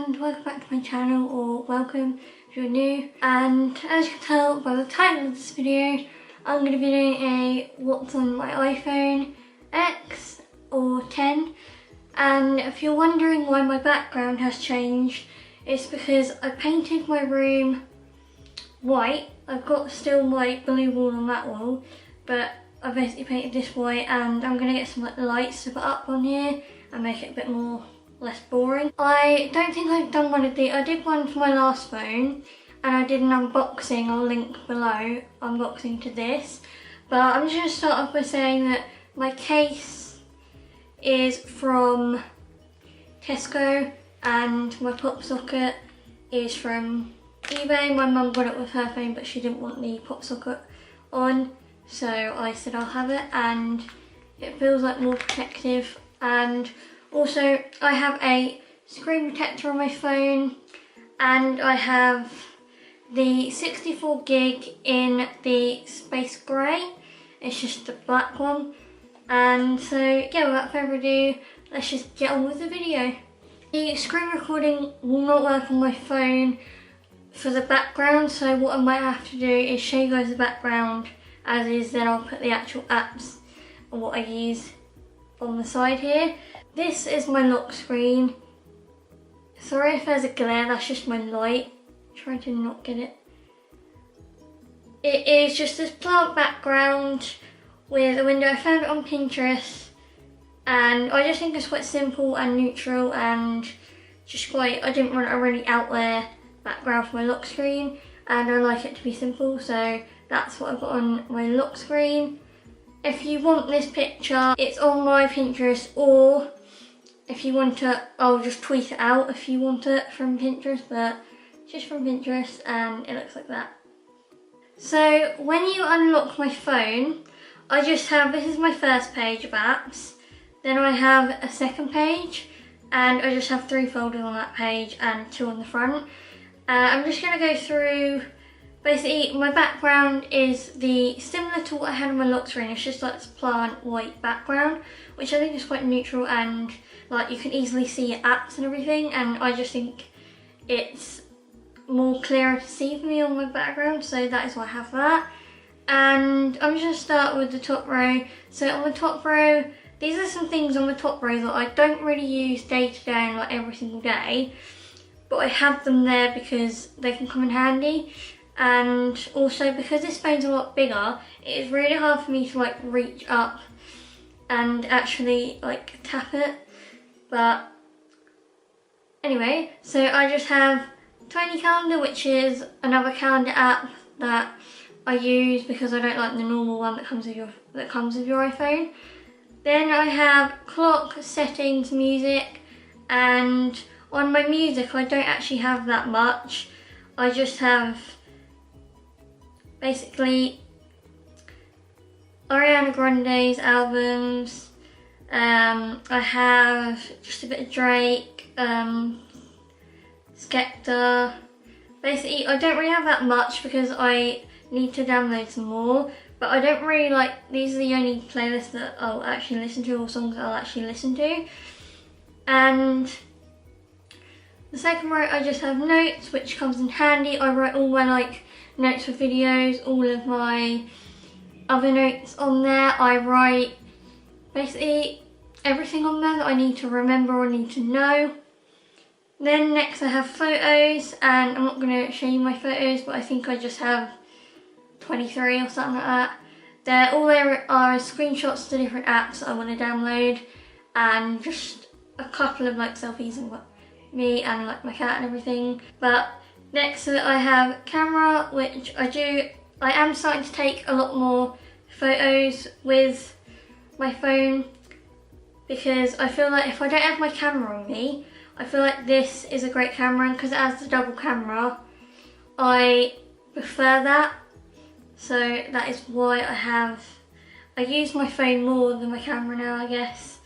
and welcome back to my channel, or welcome if you're new. And as you can tell by the title of this video, I'm going to be doing a what's on my iPhone X or 10. And if you're wondering why my background has changed, it's because I painted my room white. I've got still my blue wall on that wall, but I basically painted this white, and I'm going to get some lights to put up on here and make it a bit less boring. I don't think I've done one of these. I did one for my last phone and I did an unboxing, I'll link below, unboxing to this. But I'm just going to start off by saying that my case is from Tesco and my pop socket is from eBay. My mum got it with her phone, but she didn't want the pop socket on, so I said I'll have it, and it feels like more protective. And also I have a screen protector on my phone, and I have the 64 gig in the space grey. It's just the black one. And so yeah, without further ado, let's just get on with the video. The screen recording will not work on my phone for the background, so what I might have to do is show you guys the background as is, then I'll put the actual apps and what I use on the side here. This is my lock screen. Sorry if there's a glare, that's just my light. Try to not get it. It is just this plant background with a window. I found it on Pinterest and I just think it's quite simple and neutral, and just quite, I didn't want a really out there background for my lock screen, and I like it to be simple, so that's what I've got on my lock screen. If you want this picture, it's on my Pinterest, or if you want it, I'll just tweet it out if you want it from Pinterest, but just from Pinterest, and it looks like that. So when you unlock my phone, I just have, this is my first page of apps, then I have a second page, and I just have 3 folders on that page and 2 on the front. I'm just going to go through. Basically, my background is similar to what I had on my lock screen. It's just like this plant white background, which I think is quite neutral, and like you can easily see your apps and everything, and I just think it's more clearer to see for me on my background, so that is why I have that. And I'm just going to start with the top row. So on the top row, these are some things on the top row that I don't really use day to day and like every single day, but I have them there because they can come in handy. And also because this phone's a lot bigger, it is really hard for me to like reach up and actually like tap it. But anyway, so I just have Tiny Calendar, which is another calendar app that I use because I don't like the normal one that comes with your iPhone. Then I have clock, settings, music, and on my music I don't actually have that much. I just have basically Ariana Grande's albums. I have just a bit of Drake, Skepta. Basically, I don't really have that much because I need to download some more, but I don't really like, these are the only playlists that I'll actually listen to, or songs that I'll actually listen to. And the second row, I just have notes, which comes in handy. I write all my like notes for videos, all of my other notes on there. I write basically everything on there that I need to remember or need to know. Then next I have photos, and I'm not going to show you my photos, but I think I just have 23 or something like that. All there are screenshots to different apps that I want to download, and just a couple of like selfies of me and like my cat and everything. But next to it I have camera, which I am starting to take a lot more photos with my phone, because I feel like if I don't have my camera on me, I feel like this is a great camera, and because it has the double camera, I prefer that. So that is why I use my phone more than my camera now, I guess.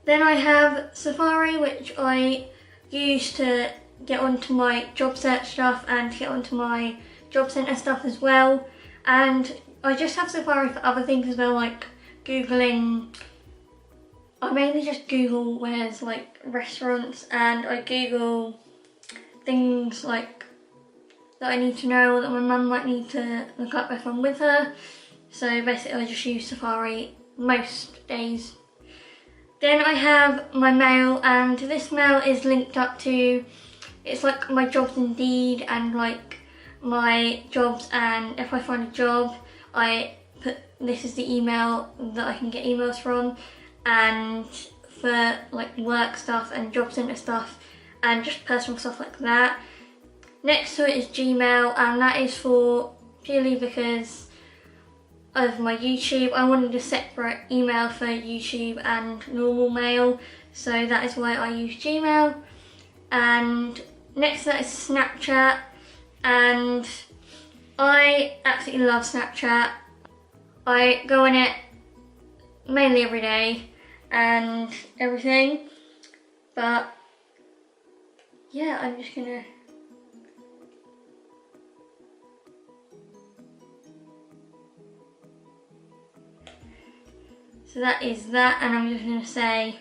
Then I have Safari, which I use to get onto my job search stuff and to get onto my job centre stuff as well. And I just have Safari for other things as well, like Googling I mainly just Google where's like restaurants, and I Google things like that I need to know or that my mum might need to look up if I'm with her. So basically I just use Safari most days. Then I have my mail, and this mail is linked up to, it's like my jobs Indeed and like my jobs, and if I find a job I put this is the email that I can get emails from, and for like work stuff and job centre stuff and just personal stuff like that. Next to it is Gmail, and that is for purely because of my YouTube. I wanted a separate email for YouTube and normal mail, so that is why I use Gmail. And next to that is Snapchat, and I absolutely love Snapchat. I go on it mainly every day and everything, but yeah, I'm just gonna so that is that, and I'm just gonna say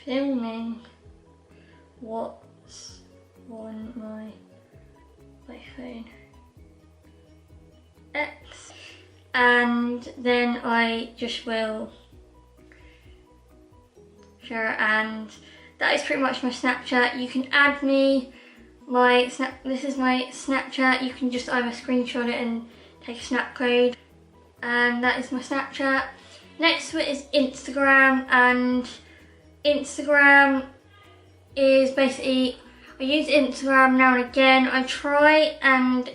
filming what's on my iPhone X, and then I just will share it, and that is pretty much my Snapchat. You can add me, this is my Snapchat, you can just either screenshot it and take a snap code, and that is my Snapchat. Next to it is Instagram, and Instagram is basically, I use Instagram now and again. I try and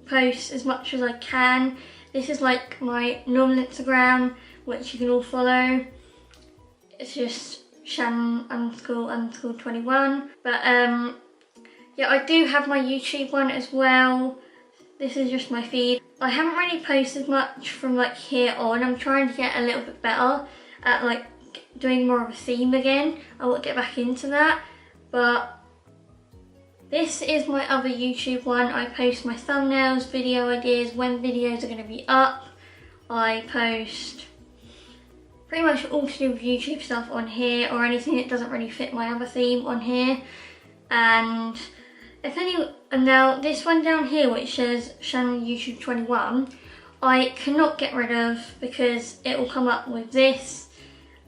post as much as I can. This is like my normal Instagram, which you can all follow. It's just Shannon _ 21. But yeah, I do have my YouTube one as well. This is just my feed. I haven't really posted much from like here on. I'm trying to get a little bit better at like doing more of a theme again. I want to get back into that. But this is my other YouTube one. I post my thumbnails, video ideas, when videos are going to be up. I post pretty much all to do with YouTube stuff on here, or anything that doesn't really fit my other theme on here. And now this one down here which says Shannon YouTube 21, I cannot get rid of because it will come up with this,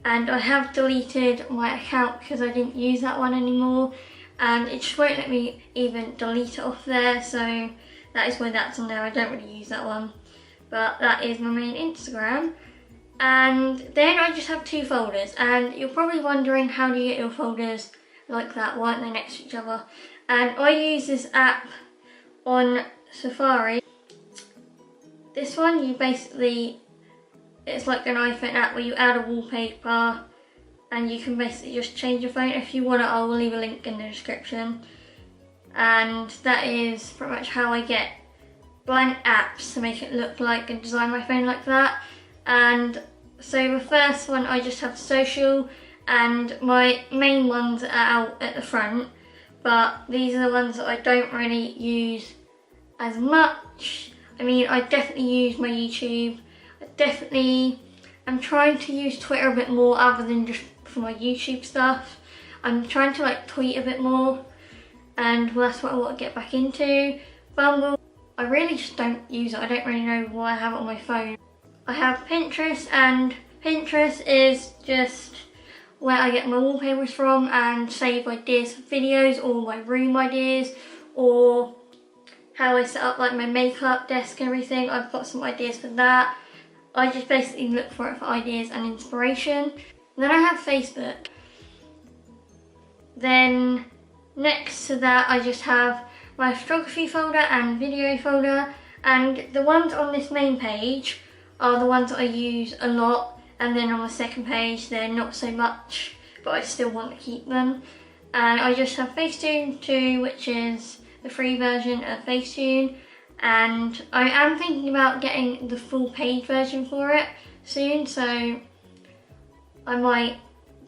and I have deleted my account because I didn't use that one anymore, and it just won't let me even delete it off there, so that is why that's on there. I don't really use that one, but that is my main Instagram. And then I just have two folders, and you're probably wondering, how do you get your folders like that? Why aren't they next to each other? And I use this app on Safari. This one, you basically, it's like an iPhone app where you add a wallpaper and you can basically just change your phone. If you want it, I will leave a link in the description. And that is pretty much how I get blank apps to make it look like and design my phone like that. And so the first one, I just have social, and my main ones are out at the front, but these are the ones that I don't really use as much. I mean, I definitely use my YouTube. I'm trying to use Twitter a bit more other than just for my YouTube stuff. I'm trying to like tweet a bit more, and well, that's what I want to get back into. Bumble, I really just don't use it. I don't really know why I have it on my phone. I have Pinterest, and Pinterest is just where I get my wallpapers from and save ideas for videos, or my room ideas, or how I set up like my makeup desk and everything. I've got some ideas for that. I just basically look for it for ideas and inspiration. Then I have Facebook. Then next to that I just have my photography folder and video folder, and the ones on this main page are the ones that I use a lot, and then on the second page they're not so much, but I still want to keep them. And I just have Facetune 2, which is the free version of Facetune, and I am thinking about getting the full paid version for it soon, so I might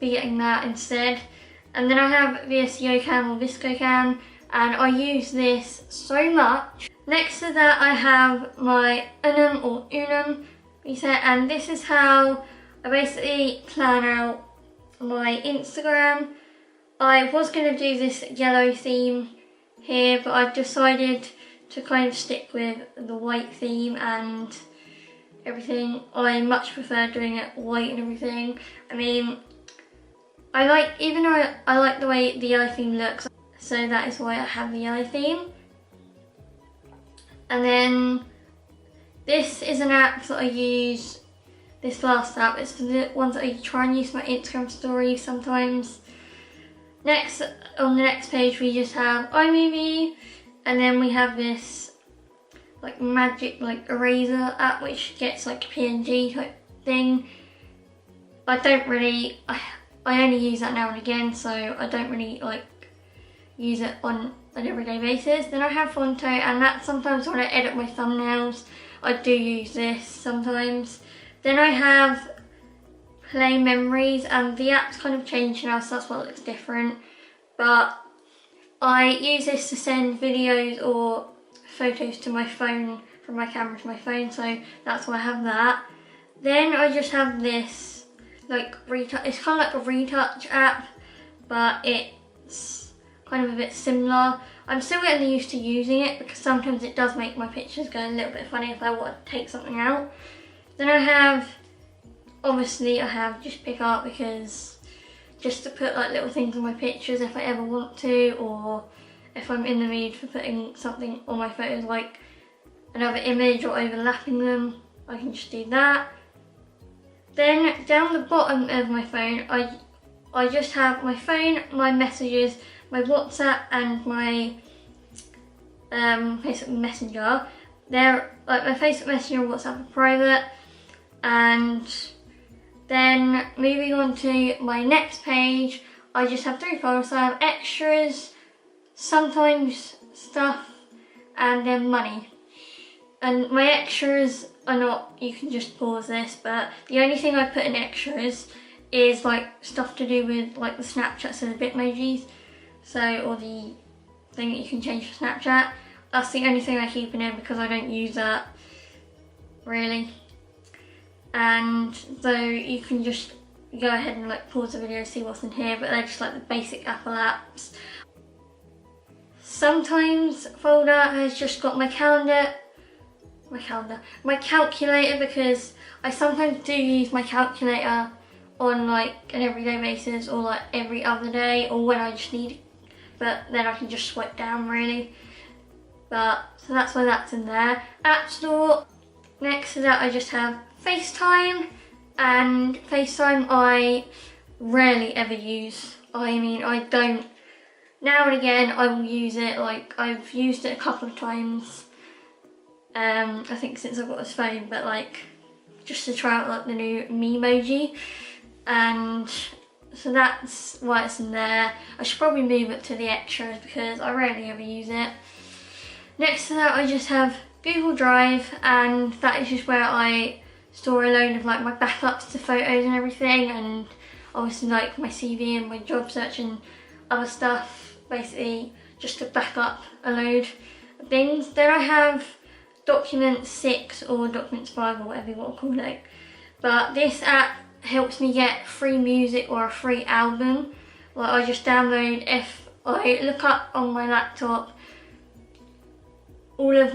be getting that instead. And then I have VSCOcam or VSCOcam, and I use this so much. Next to that I have my Unum or Unum reset, and this is how I basically plan out my Instagram. I was going to do this yellow theme here, but I've decided to kind of stick with the white theme and everything. I much prefer doing it white and everything. I mean, even though I like the way the yellow theme looks, so that is why I have the yellow theme. And then this is an app that I use, this last app, it's for the ones that I try and use for my Instagram stories sometimes. Next, on the next page we just have iMovie, and then we have this like magic like eraser app which gets like PNG type thing. I only use that now and again, so I don't really like use it on an everyday basis. Then I have Fonto, and that's sometimes when I edit my thumbnails, I do use this sometimes. Then I have Play Memories, and the app's kind of changed now, so that's why it looks different. But I use this to send videos or photos to my phone, from my camera to my phone, so that's why I have that. Then I just have this like retouch, it's kind of like a retouch app, but it's kind of a bit similar. I'm still getting used to using it because sometimes it does make my pictures go a little bit funny if I want to take something out. Then I have, obviously I have Just Pick Up, because just to put like little things on my pictures if I ever want to, or if I'm in the mood for putting something on my photos like another image or overlapping them, I can just do that. Then down the bottom of my phone, I just have my phone, my messages, my WhatsApp and my Facebook Messenger. They're like my Facebook Messenger and WhatsApp are private. And then moving on to my next page, I just have 3 folders. So I have extras, sometimes stuff, and then money. And my extras are not, you can just pause this, but the only thing I put in extras is like stuff to do with like the Snapchat, so the Bitmojis, or the thing that you can change for Snapchat. That's the only thing I keep in there because I don't use that really. And so you can just go ahead and like pause the video and see what's in here, but they're just like the basic Apple apps. Sometimes folder has just got my calculator, because I sometimes do use my calculator on like an everyday basis or like every other day, or when I just need it, but then I can just swipe down really. But so that's why that's in there. App Store, next to that I just have FaceTime, and FaceTime I rarely ever use. I mean, I don't, now and again I will use it, like I've used it a couple of times, I think since I've got this phone, but like just to try out like the new Memoji, and so that's why it's in there. I should probably move it to the extras because I rarely ever use it. Next to that I just have Google Drive, and that is just where I store a load of like my backups to photos and everything, and obviously like my CV and my job search and other stuff, basically just to back up a load of things. Then I have Document 6 or Documents 5 or whatever you want to call it, but this app helps me get free music or a free album. Like I just download, if I look up on my laptop all of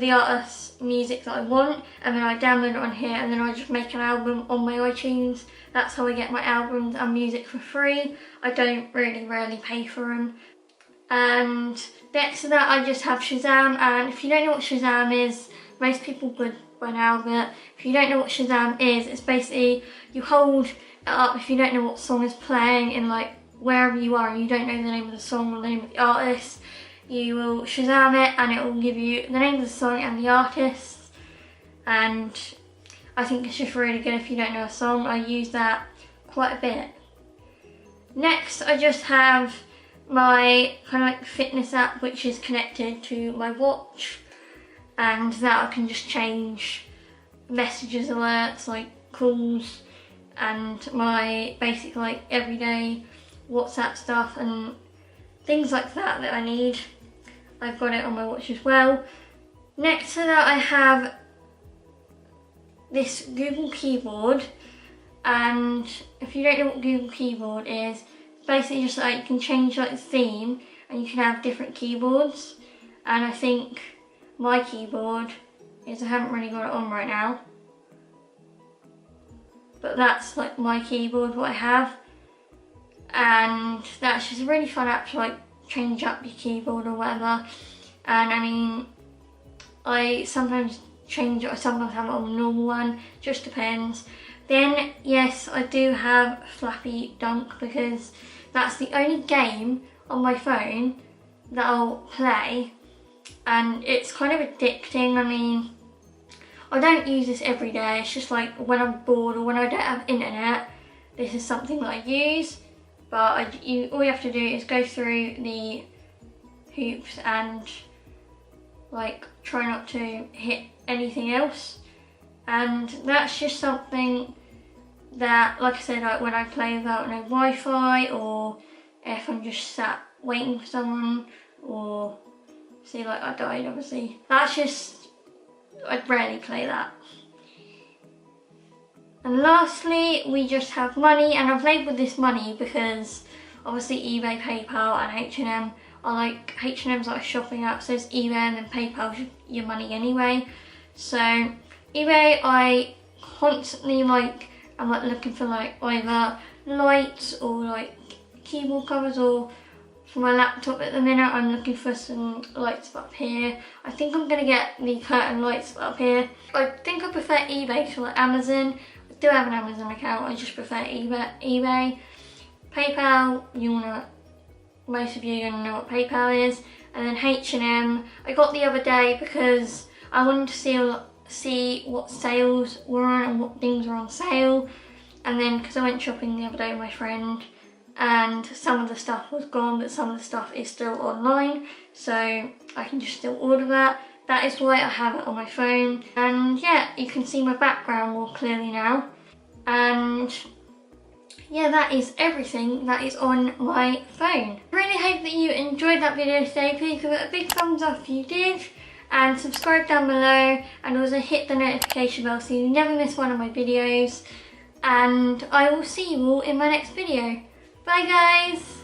the artists' music that I want, and then I download it on here, and then I just make an album on my iTunes. That's how I get my albums and music for free. I don't rarely pay for them. And next to that I just have Shazam, and if you don't know what Shazam is, most people would by now, but if you don't know what Shazam is, it's basically you hold it up if you don't know what song is playing in like wherever you are and you don't know the name of the song or the name of the artist. You will Shazam it and it will give you the name of the song and the artist, and I think it's just really good if you don't know a song. I use that quite a bit. Next I just have my kind of like fitness app, which is connected to my watch, and that I can just change messages, alerts, like calls, and my basic like everyday WhatsApp stuff and things like that I need. I've got it on my watch as well. Next to that I have this Google keyboard, and if you don't know what Google keyboard is, basically just like you can change like the theme and you can have different keyboards. And I think my keyboard is, I haven't really got it on right now, but that's like my keyboard, what I have. And that's just a really fun app to like change up your keyboard or whatever. And I mean, I sometimes change it, I sometimes have it on a normal one, just depends. Then yes, I do have Flappy Dunk because that's the only game on my phone that I'll play, and it's kind of addicting. I mean, I don't use this every day, it's just like when I'm bored or when I don't have internet, this is something that I use. But all you have to do is go through the hoops and like try not to hit anything else. And that's just something that, like I said, like when I play without no Wi-Fi, or if I'm just sat waiting for someone, or say like I died obviously, that's just, I'd rarely play that. And lastly, we just have money, and I've labelled this money because obviously eBay, PayPal and H&M are like, H&M's like a shopping app, so it's eBay, and then PayPal's your money anyway. So eBay, I constantly like, I'm like looking for like either lights or like keyboard covers, or for my laptop at the minute I'm looking for some lights up here. I think I'm going to get the curtain lights up here. I think I prefer eBay to like Amazon. I do have an Amazon account, I just prefer eBay. PayPal, most of you are going to know what PayPal is. And then H&M, I got the other day because I wanted to see what sales were on and what things were on sale. And then because I went shopping the other day with my friend, and some of the stuff was gone, but some of the stuff is still online, so I can just still order that. That is why I have it on my phone. And yeah, you can see my background more clearly now. And yeah, that is everything that is on my phone. I really hope that you enjoyed that video today. Please give it a big thumbs up if you did, and subscribe down below, and also hit the notification bell so you never miss one of my videos. And I will see you all in my next video. Bye guys!